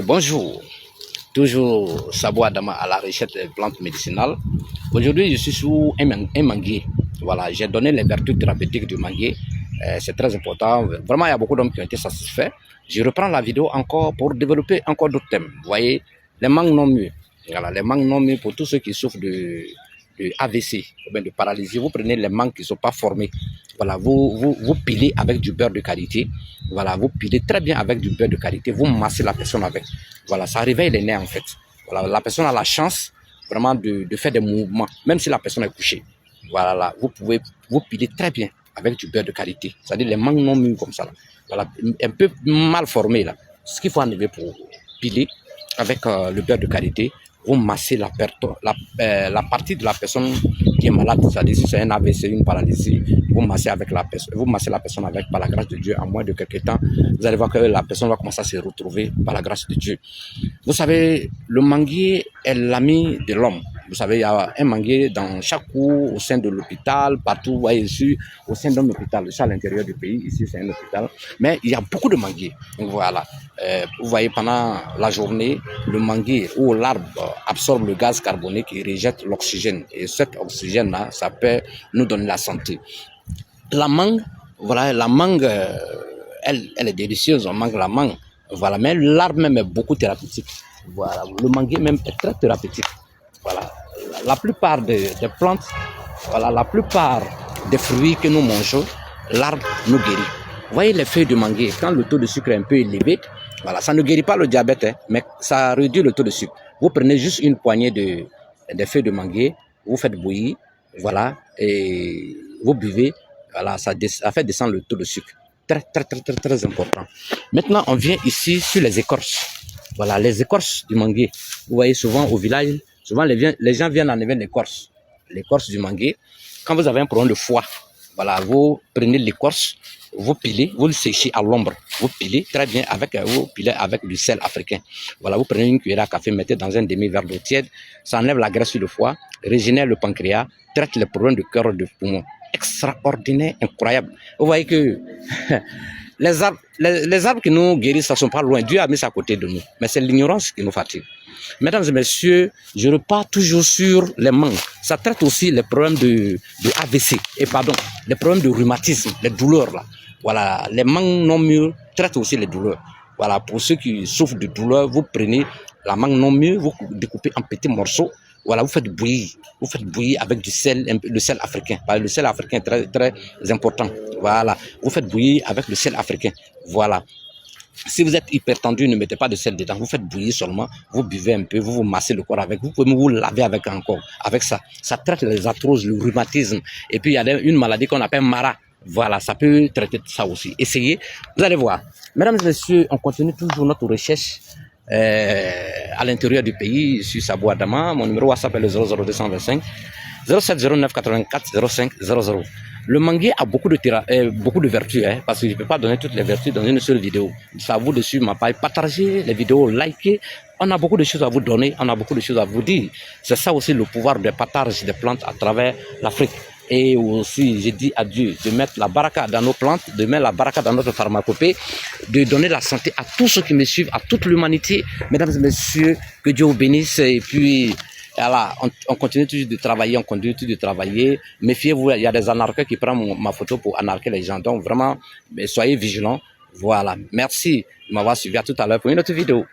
Bonjour, toujours Sabo Adama à la recherche des plantes médicinales. Aujourd'hui, je suis sur un manguier. Voilà, j'ai donné les vertus thérapeutiques du manguier. C'est très important. Vraiment, il y a beaucoup d'hommes qui ont été satisfaits. Je reprends la vidéo encore pour développer encore d'autres thèmes. Vous voyez, les mangues non mûres. Voilà, les mangues non mûres pour tous ceux qui souffrent de AVC, ou bien de paralysie. Vous prenez les mangues qui ne sont pas formées. Voilà, vous pilez avec du beurre de qualité. Voilà, vous pilez très bien avec du beurre de qualité. Vous massez la personne avec. Voilà, ça réveille les nerfs en fait. Voilà, la personne a la chance vraiment de faire des mouvements, même si la personne est couchée. Voilà, là, vous pouvez vous piler très bien avec du beurre de qualité. C'est-à-dire les mangues non mûres comme ça. Là. Voilà, un peu mal formées là. Ce qu'il faut enlever pour piler avec le beurre de qualité, vous massez la partie de la personne qui est malade, c'est-à-dire si c'est un AVC, une paralysie, vous massez la personne avec, par la grâce de Dieu, en moins de quelques temps, vous allez voir que la personne va commencer à se retrouver par la grâce de Dieu. Vous savez, le manguier est l'ami de l'homme. Vous savez, il y a un manguier dans chaque cour, au sein de l'hôpital, partout, vous voyez ici, au sein d'un hôpital, ici à l'intérieur du pays, ici c'est un hôpital, mais il y a beaucoup de manguiers. Donc voilà, vous voyez pendant la journée, le manguier ou l'arbre absorbe le gaz carbonique et rejette l'oxygène. Et cet oxygène-là, ça peut nous donner la santé. La mangue, voilà, la mangue, elle est délicieuse, on mange la mangue. Voilà, mais l'arbre même est beaucoup thérapeutique. Voilà, le manguier même est très thérapeutique. Voilà, la plupart des plantes, voilà, la plupart des fruits que nous mangeons, l'arbre nous guérit. Vous voyez les feuilles de manguier, quand le taux de sucre est un peu élevé, voilà, ça ne guérit pas le diabète, hein, mais ça réduit le taux de sucre. Vous prenez juste une poignée des feuilles de manguier, vous faites bouillir, voilà, et vous buvez, voilà, ça fait descendre le taux de sucre. Très important. Maintenant, on vient ici sur les écorces. Voilà, les écorces du manguier. Vous voyez souvent au village, souvent les gens viennent enlever l'écorce du manguier. Quand vous avez un problème de foie, voilà, vous prenez l'écorce, vous pilez, vous le séchez à l'ombre, vous pilez très bien vous pilez avec du sel africain. Voilà, vous prenez une cuillère à café, mettez dans un demi-verre d'eau tiède, ça enlève la graisse sur le foie, régénère le pancréas, traite les problèmes de cœur et de poumon. Extraordinaire, incroyable. Vous voyez que les arbres qui nous guérissent, ça ne sont pas loin. Dieu a mis ça à côté de nous. Mais c'est l'ignorance qui nous fatigue. Mesdames et messieurs, je repars toujours sur les mangues. Ça traite aussi les problèmes de AVC, les problèmes de rhumatisme, les douleurs là. Voilà, les mangues non mûres traitent aussi les douleurs. Voilà, pour ceux qui souffrent de douleurs, vous prenez la mangue non mûre, vous découpez en petits morceaux. Voilà, vous faites bouillir avec du sel, le sel africain. Le sel africain est très, très important. Voilà, vous faites bouillir avec le sel africain. Voilà. Si vous êtes hypertendu, ne mettez pas de sel dedans. Vous faites bouillir seulement, vous buvez un peu, vous massez le corps avec. Vous pouvez vous laver avec encore. Avec ça, ça traite les arthroses, le rhumatisme. Et puis, il y a une maladie qu'on appelle Mara. Voilà, ça peut traiter ça aussi. Essayez, vous allez voir. Mesdames et messieurs, on continue toujours notre recherche à l'intérieur du pays, sur Sabo Adama. Mon numéro WhatsApp est le 00225 0709 84 05 00. Le manguier a beaucoup de vertus, hein, parce que je ne peux pas donner toutes les vertus dans une seule vidéo. C'est à vous de suivre ma page, partagez les vidéos, likez. On a beaucoup de choses à vous donner, on a beaucoup de choses à vous dire. C'est ça aussi le pouvoir de partage des plantes à travers l'Afrique. Et aussi, je dis à Dieu de mettre la baraka dans nos plantes, de mettre la baraka dans notre pharmacopée, de donner la santé à tous ceux qui me suivent, à toute l'humanité. Mesdames et messieurs, que Dieu vous bénisse. Et puis, voilà, on continue toujours de travailler, Méfiez-vous, il y a des anarcheurs qui prennent ma photo pour anarquer les gens. Donc vraiment, soyez vigilants. Voilà. Merci de m'avoir suivi. À tout à l'heure pour une autre vidéo.